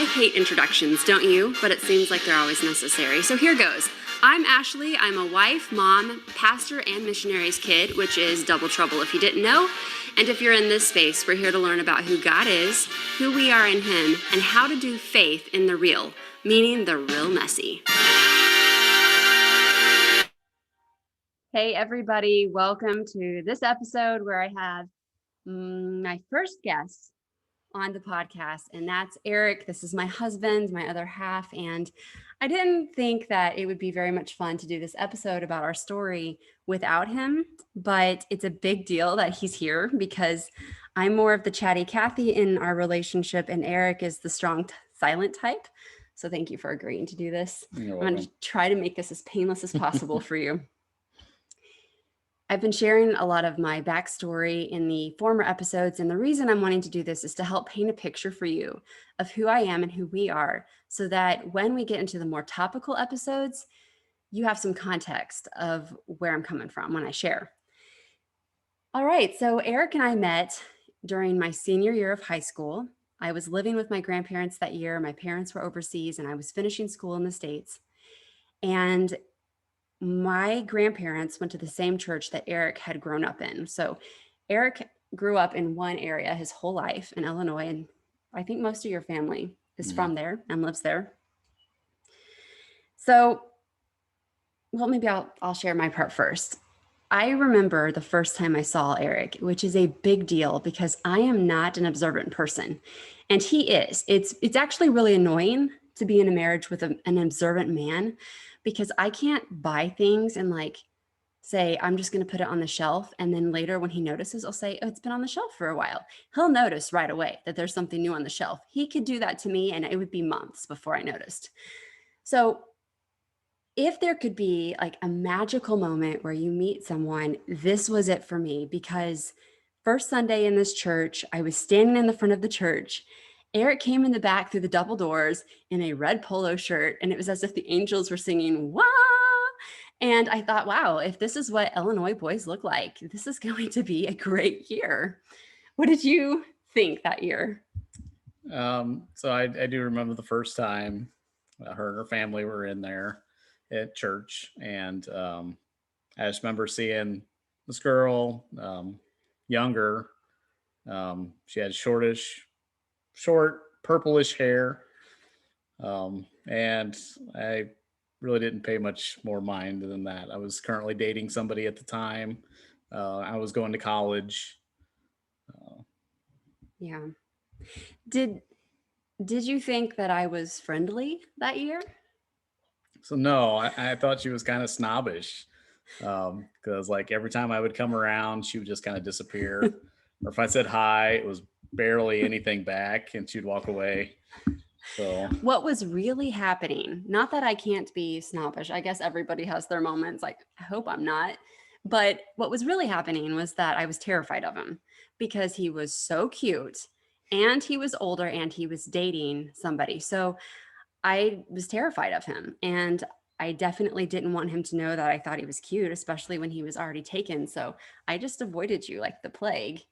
I hate introductions, don't you? But it seems like they're always necessary. So here goes. I'm Ashley. I'm a wife, mom, pastor, and missionary's kid, which is double trouble if you didn't know. And if you're in this space, we're here to learn about who God is, who we are in Him, and how to do faith in the real, meaning the real messy. Hey, everybody. Welcome to this episode where I have my first guest on the podcast, and that's Eric. This is my husband, my other half, and I didn't think that it would be very much fun to do this episode about our story without him, but it's a big deal that he's here because I'm more of the chatty Cathy in our relationship, and Eric is the strong silent type. So thank you for agreeing to do this. I'm going to try to make this as painless as possible for you. I've been sharing a lot of my backstory in the former episodes, and the reason I'm wanting to do this is to help paint a picture for you of who I am and who we are, so that when we get into the more topical episodes, you have some context of where I'm coming from when I share. All right, so Eric and I met during my senior year of high school. I was living with my grandparents that year. My parents were overseas, and I was finishing school in the States. And my grandparents went to the same church that Eric had grown up in. So Eric grew up in one area his whole life in Illinois, and I think most of your family is from there and lives there. So, well, maybe I'll share my part first. I remember the first time I saw Eric, which is a big deal because I am not an observant person, and he is. It's actually really annoying to be in a marriage with an observant man, because I can't buy things and say, I'm just going to put it on the shelf. And then later when he notices, I'll say, oh, it's been on the shelf for a while. He'll notice right away that there's something new on the shelf. He could do that to me, and it would be months before I noticed. So if there could be a magical moment where you meet someone, this was it for me, because first Sunday in this church, I was standing in the front of the church. Eric came in the back through the double doors in a red polo shirt, and it was as if the angels were singing, "Wah!" And I thought, wow, if this is what Illinois boys look like, this is going to be a great year. What did you think that year? So I do remember the first time her and her family were in there at church, and I just remember seeing this girl, younger. She had short purplish hair, and I really didn't pay much more mind than that. I was currently dating somebody at the time. I was going to college. Yeah. Did you think that I was friendly that year? So no, I thought she was kind of snobbish, because every time I would come around, she would just kind of disappear. Or if I said hi, it was barely anything back, and she'd walk away. So what was really happening, not that I can't be snobbish, I guess everybody has their moments, I hope I'm not, but what was really happening was that I was terrified of him because he was so cute, and he was older, and he was dating somebody. So I was terrified of him, and I definitely didn't want him to know that I thought he was cute, especially when he was already taken. So I just avoided you like the plague.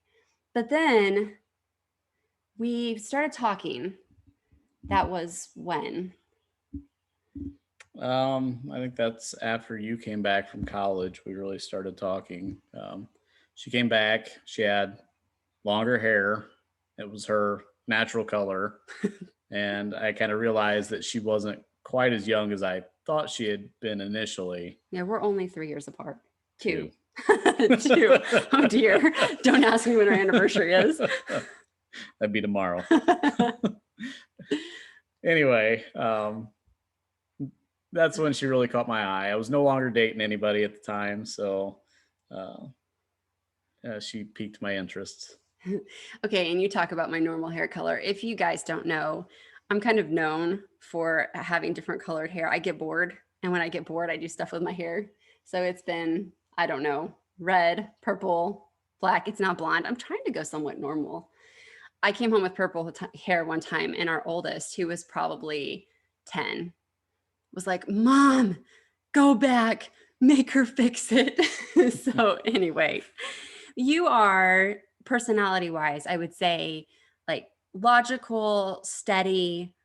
But then we started talking. That was when? I think that's after you came back from college. We really started talking. She came back. She had longer hair. It was her natural color. And I kind of realized that she wasn't quite as young as I thought she had been initially. Yeah, we're only 3 years apart. Two. Oh dear. Don't ask me when our anniversary is. That'd be tomorrow. Anyway, that's when she really caught my eye. I was no longer dating anybody at the time, so she piqued my interest. Okay, and you talk about my normal hair color. If you guys don't know, I'm kind of known for having different colored hair. I get bored, and when I get bored, I do stuff with my hair. So it's been, I don't know, red, purple, black. It's not blonde. I'm trying to go somewhat normal. I came home with purple hair one time, and our oldest, who was probably 10, was like, "Mom, go back, make her fix it." So anyway, you are, personality wise, I would say, logical, steady,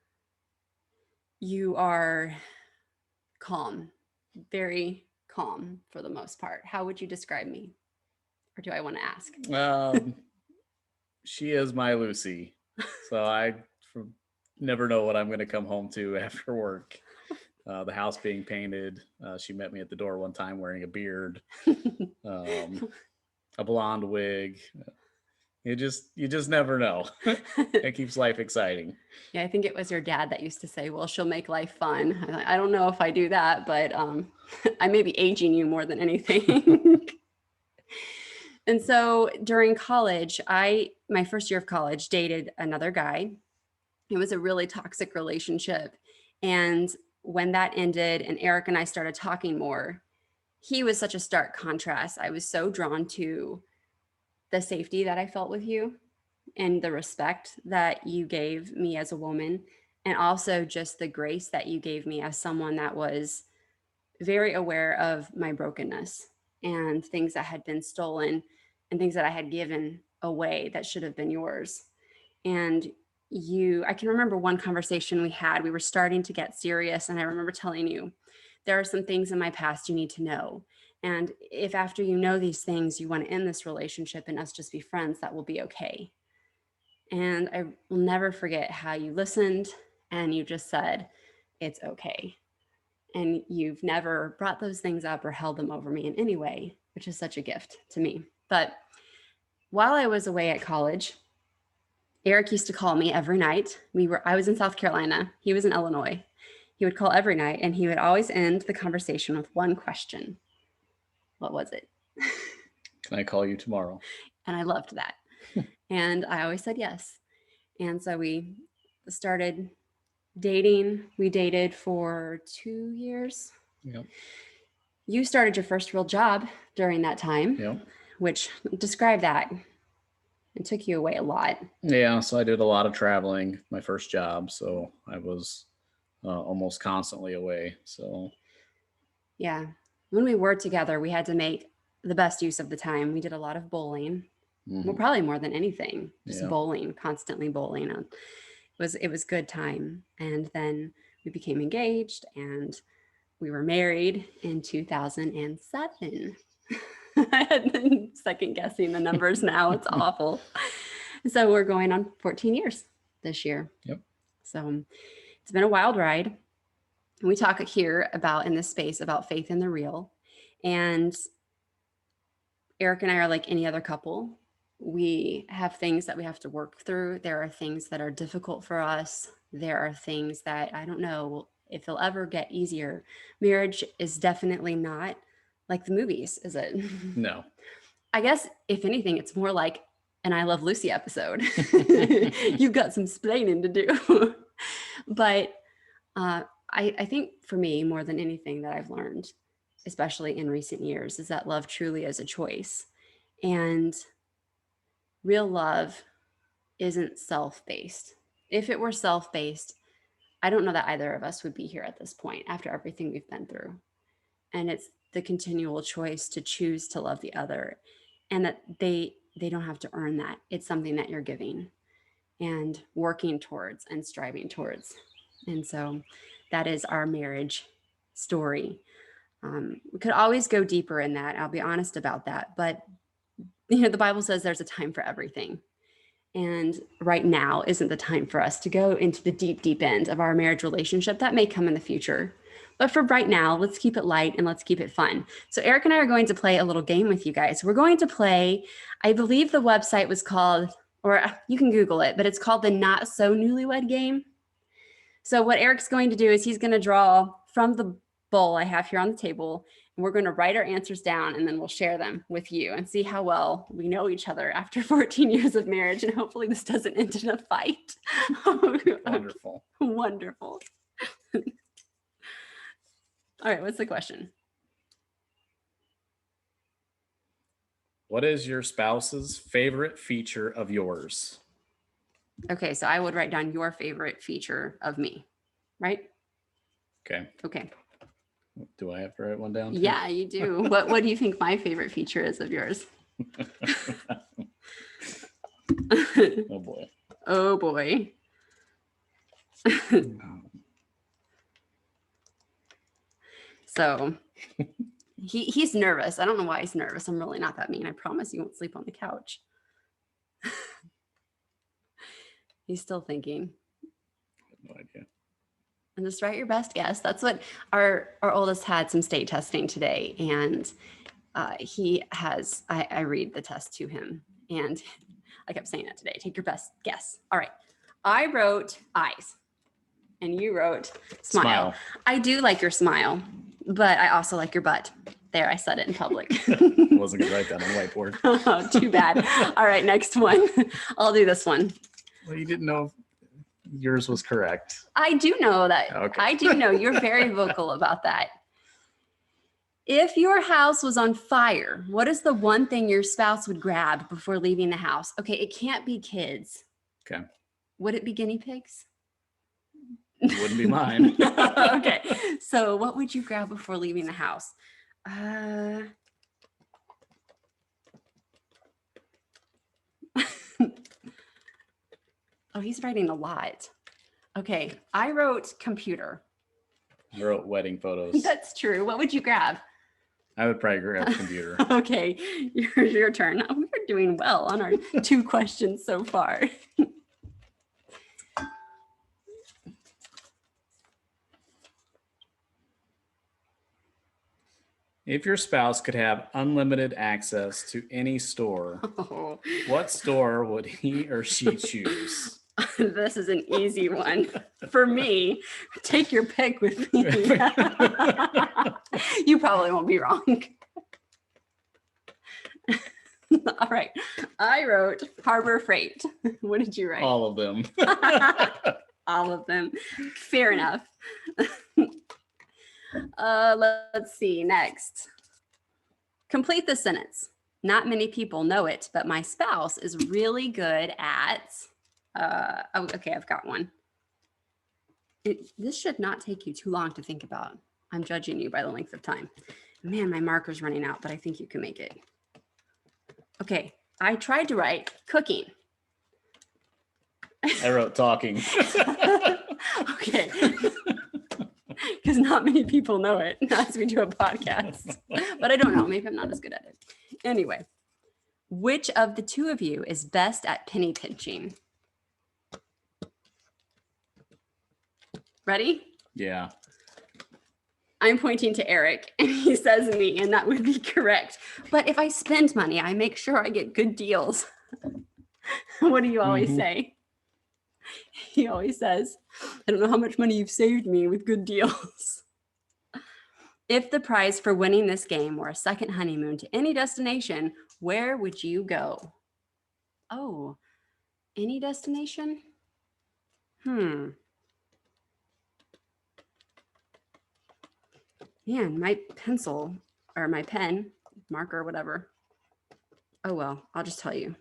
you are calm, very calm for the most part. How would you describe me? Or do I want to ask? She is my Lucy. So I never know what I'm going to come home to after work. The house being painted. She met me at the door one time wearing a beard, a blonde wig. You just never know. It keeps life exciting. Yeah, I think it was your dad that used to say, well, she'll make life fun. I don't know if I do that, but I may be aging you more than anything. And so during college, my first year of college, dated another guy. It was a really toxic relationship. And when that ended and Eric and I started talking more, he was such a stark contrast. I was so drawn to the safety that I felt with you and the respect that you gave me as a woman, and also just the grace that you gave me as someone that was very aware of my brokenness and things that had been stolen and things that I had given away that should have been yours. And I can remember one conversation we had. We were starting to get serious, and I remember telling you, there are some things in my past you need to know. And if after you know these things, you want to end this relationship and us just be friends, that will be okay. And I will never forget how you listened and you just said, it's okay. And you've never brought those things up or held them over me in any way, which is such a gift to me. But while I was away at college, Eric used to call me every night. I was in South Carolina. He was in Illinois. He would call every night, and he would always end the conversation with one question. What was it? Can I call you tomorrow? And I loved that. And I always said yes. And so we started dating. We dated for 2 years. Yep. You started your first real job during that time. Yep. Which, describe that. It took you away a lot. Yeah, so I did a lot of traveling, my first job. So I was almost constantly away. So yeah, when we were together, we had to make the best use of the time. We did a lot of bowling. Mm-hmm. Well, probably more than anything, just bowling, constantly bowling. It was good time. And then we became engaged and we were married in 2007. I had been second guessing the numbers now. It's awful. So we're going on 14 years this year. Yep. So it's been a wild ride. We talk here in this space about faith in the real. And Eric and I are like any other couple. We have things that we have to work through. There are things that are difficult for us. There are things that I don't know if they'll ever get easier. Marriage is definitely not like the movies, is it? No. I guess if anything, it's more like an I Love Lucy episode. You've got some splaining to do. But I think for me, more than anything that I've learned, especially in recent years, is that love truly is a choice. And real love isn't self-based. If it were self-based, I don't know that either of us would be here at this point after everything we've been through. And it's the continual choice to choose to love the other, and that they don't have to earn that. It's something that you're giving and working towards and striving towards. And so that is our marriage story. We could always go deeper in that. I'll be honest about that. But the Bible says there's a time for everything. And right now isn't the time for us to go into the deep, deep end of our marriage relationship. That may come in the future. But for right now, let's keep it light and let's keep it fun. So Eric and I are going to play a little game with you guys. We're going to play, I believe the website was called, or you can Google it, but it's called the Not So Newlywed Game. So what Eric's going to do is he's going to draw from the bowl I have here on the table, and we're going to write our answers down, and then we'll share them with you and see how well we know each other after 14 years of marriage. And hopefully this doesn't end in a fight. Wonderful. Wonderful. All right, what's the question? What is your spouse's favorite feature of yours? Okay, so I would write down your favorite feature of me, right? Okay. Do I have to write one down too? Yeah, you do. What do you think my favorite feature is of yours? Oh boy. Oh boy. So he's nervous. I don't know why he's nervous. I'm really not that mean. I promise he won't sleep on the couch. He's still thinking. No idea. And just write your best guess. That's what our oldest had some state testing today. And he has, I read the test to him. And I kept saying that today. Take your best guess. All right. I wrote eyes. And you wrote smile. I do like your smile, but I also like your butt. There, I said it in public. I wasn't going to write that on the whiteboard. Oh, too bad. All right, next one. I'll do this one. Well, you didn't know yours was correct. I do know that. Okay. I do know. You're very vocal about that. If your house was on fire, what is the one thing your spouse would grab before leaving the house? Okay, it can't be kids. Okay. Would it be guinea pigs? It wouldn't be mine. Okay. So what would you grab before leaving the house? Oh, he's writing a lot. Okay. I wrote computer. I wrote wedding photos. That's true. What would you grab? I would probably grab computer. Okay. Your turn. We're doing well on our 2 questions so far. If your spouse could have unlimited access to any store, Oh, what store would he or she choose? this is an easy one. For me, take your pick with me. You probably won't be wrong. All right. I wrote Harbor Freight. What did you write? All of them. All of them. Fair enough. Let's see. Next. Complete the sentence. Not many people know it, but my spouse is really good at. Oh, okay. I've got one. This should not take you too long to think about. I'm judging you by the length of time. Man, my marker's running out, but I think you can make it. Okay. I tried to write cooking. I wrote talking. Okay. Because not many people know it as we do a podcast. But I don't know. Maybe I'm not as good at it. Anyway, which of the 2 of you is best at penny pinching? Ready? Yeah. I'm pointing to Eric and he says me, and that would be correct. But if I spend money, I make sure I get good deals. What do you always say? He always says, I don't know how much money you've saved me with good deals. If the prize for winning this game were a second honeymoon to any destination, where would you go? Oh, any destination? Man, my pencil or my pen, marker, whatever. Oh, well, I'll just tell you.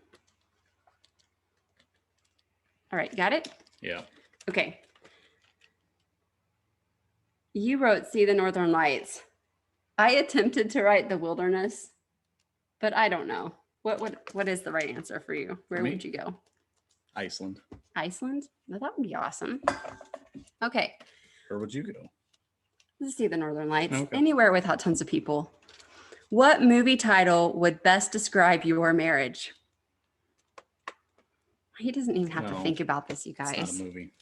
All right, got it? Yeah. Okay. You wrote See the Northern Lights. I attempted to write the wilderness, but I don't know. What is the right answer for you? Where would you go? Iceland. Iceland? Well, that would be awesome. Okay. Where would you go? Let's see the Northern Lights. Okay. Anywhere without tons of people. What movie title would best describe your marriage? He doesn't even have to think about this, you guys. It's not a movie.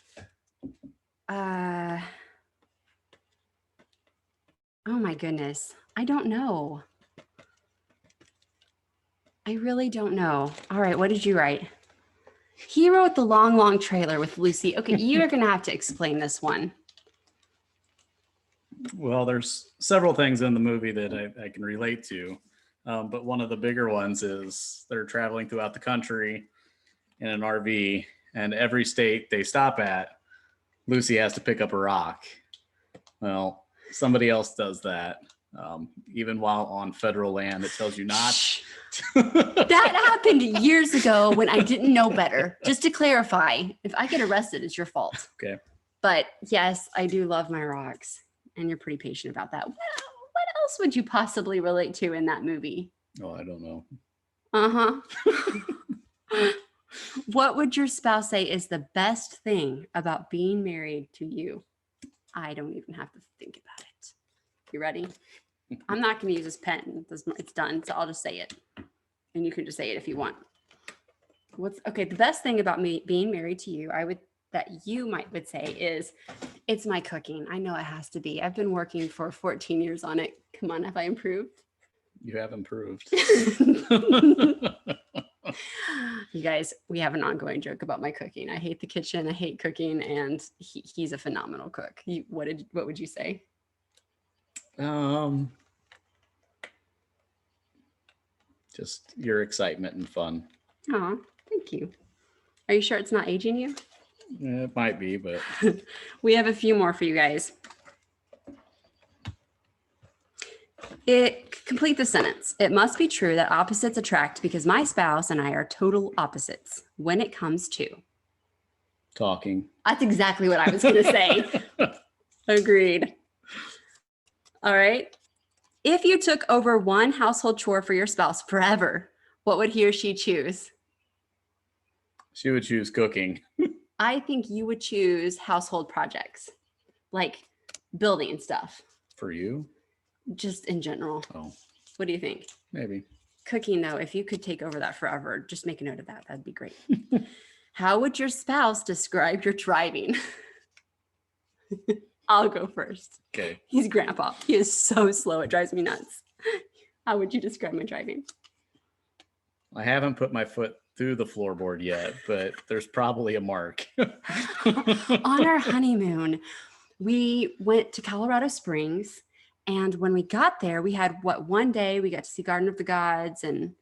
Oh my goodness. I don't know. I really don't know. All right, what did you write? He wrote The Long, Long Trailer with Lucy. Okay, you're going to have to explain this one. Well, there's several things in the movie that I can relate to. But one of the bigger ones is they're traveling throughout the country in an RV, and every state they stop at, Lucy has to pick up a rock. Well, somebody else does that. Even while on federal land, it tells you not. That happened years ago when I didn't know better. Just to clarify, if I get arrested, it's your fault. Okay. But yes, I do love my rocks, and you're pretty patient about that. What else would you possibly relate to in that movie? Oh, I don't know. Uh-huh. What would your spouse say is the best thing about being married to you? I don't even have to think about it. You ready? I'm not going to use this pen. It's done. So I'll just say it. And you can just say it if you want. The best thing about me being married to you, that you would say is it's my cooking. I know it has to be. I've been working for 14 years on it. Come on, have I improved? You have improved. You guys, we have an ongoing joke about my cooking. I hate the kitchen. I hate cooking, and he's a phenomenal cook. What would you say? Just your excitement and fun. Oh, thank you. Are you sure it's not aging you? It might be, but we have a few more for you guys. Complete the sentence. It must be true that opposites attract because my spouse and I are total opposites when it comes to talking. That's exactly what I was going to say. Agreed. All right. If you took over one household chore for your spouse forever, what would he or she choose? She would choose cooking. I think you would choose household projects, like building stuff. For you? Just in general. Oh. What do you think? Maybe. Cooking, though, if you could take over that forever, just make a note of that. That'd be great. How would your spouse describe your driving? I'll go first. Okay. He's grandpa. He is so slow. It drives me nuts. How would you describe my driving? I haven't put my foot through the floorboard yet, but there's probably a mark. On our honeymoon, we went to Colorado Springs. And when we got there, we had one day we got to see Garden of the Gods and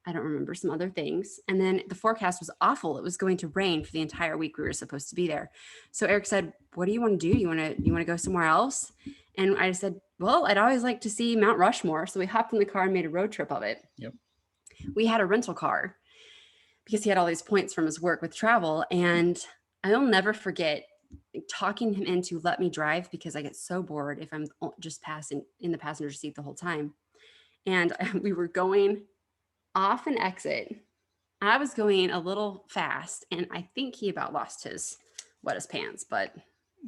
I don't remember some other things. And then the forecast was awful. It was going to rain for the entire week we were supposed to be there. So Eric said, what do you want to do? You want to go somewhere else? And I said, well, I'd always like to see Mount Rushmore. So we hopped in the car and made a road trip of it. Yep. We had a rental car because he had all these points from his work with travel. And I'll never forget talking him into let me drive because I get so bored if I'm just passing in the passenger seat the whole time. And we were going off an exit. I was going a little fast and I think he about lost his pants, but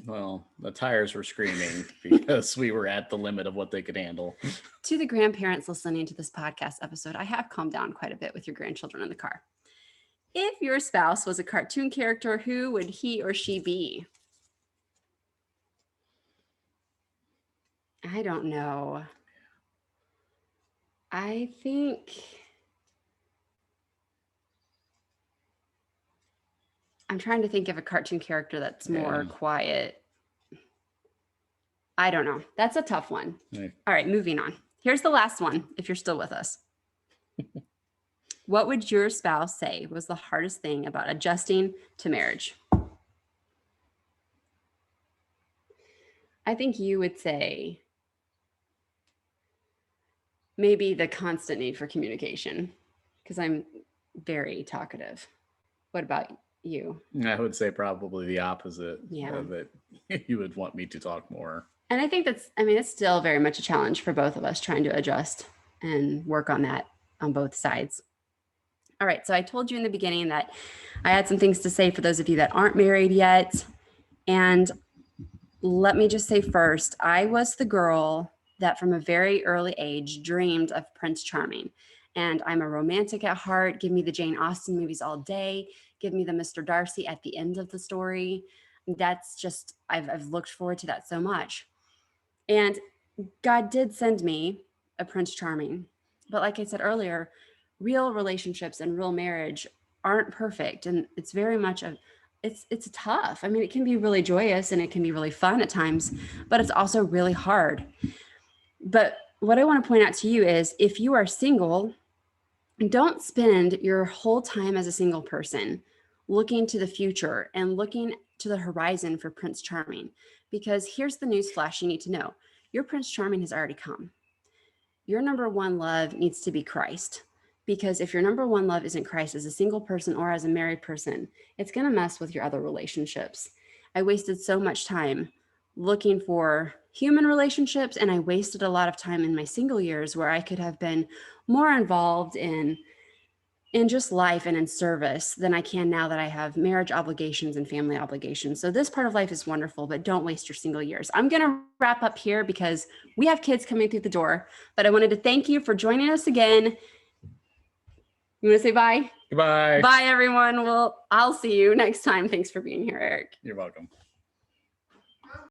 well, the tires were screaming because we were at the limit of what they could handle. To the grandparents listening to this podcast episode, I have calmed down quite a bit with your grandchildren in the car. If your spouse was a cartoon character, who would he or she be? I don't know. I think I'm trying to think of a cartoon character that's more quiet. I don't know. That's a tough one. Right. All right, moving on. Here's the last one, if you're still with us. What would your spouse say was the hardest thing about adjusting to marriage? I think you would say maybe the constant need for communication, because I'm very talkative. What about you? I would say probably the opposite. Yeah. That you would want me to talk more. And I think it's still very much a challenge for both of us trying to adjust and work on that on both sides. All right. So I told you in the beginning that I had some things to say for those of you that aren't married yet. And let me just say first, I was the girl that from a very early age dreamed of Prince Charming. And I'm a romantic at heart. Give me the Jane Austen movies all day. Give me the Mr. Darcy at the end of the story. That's just, I've looked forward to that so much. And God did send me a Prince Charming. But like I said earlier, real relationships and real marriage aren't perfect. And it's very much it's tough. I mean, it can be really joyous and it can be really fun at times, but it's also really hard. But what I want to point out to you is if you are single, don't spend your whole time as a single person looking to the future and looking to the horizon for Prince Charming, because here's the news flash you need to know. Your Prince Charming has already come. Your number one love needs to be Christ, because if your number one love isn't Christ as a single person or as a married person, it's going to mess with your other relationships. I wasted so much time looking for human relationships, and I wasted a lot of time in my single years where I could have been more involved in in just life and in service than I can now that I have marriage obligations and family obligations. So this part of life is wonderful, but don't waste your single years. I'm going to wrap up here because we have kids coming through the door, but I wanted to thank you for joining us again. You want to say bye? Goodbye. Bye, everyone. Well, I'll see you next time. Thanks for being here, Eric. You're welcome.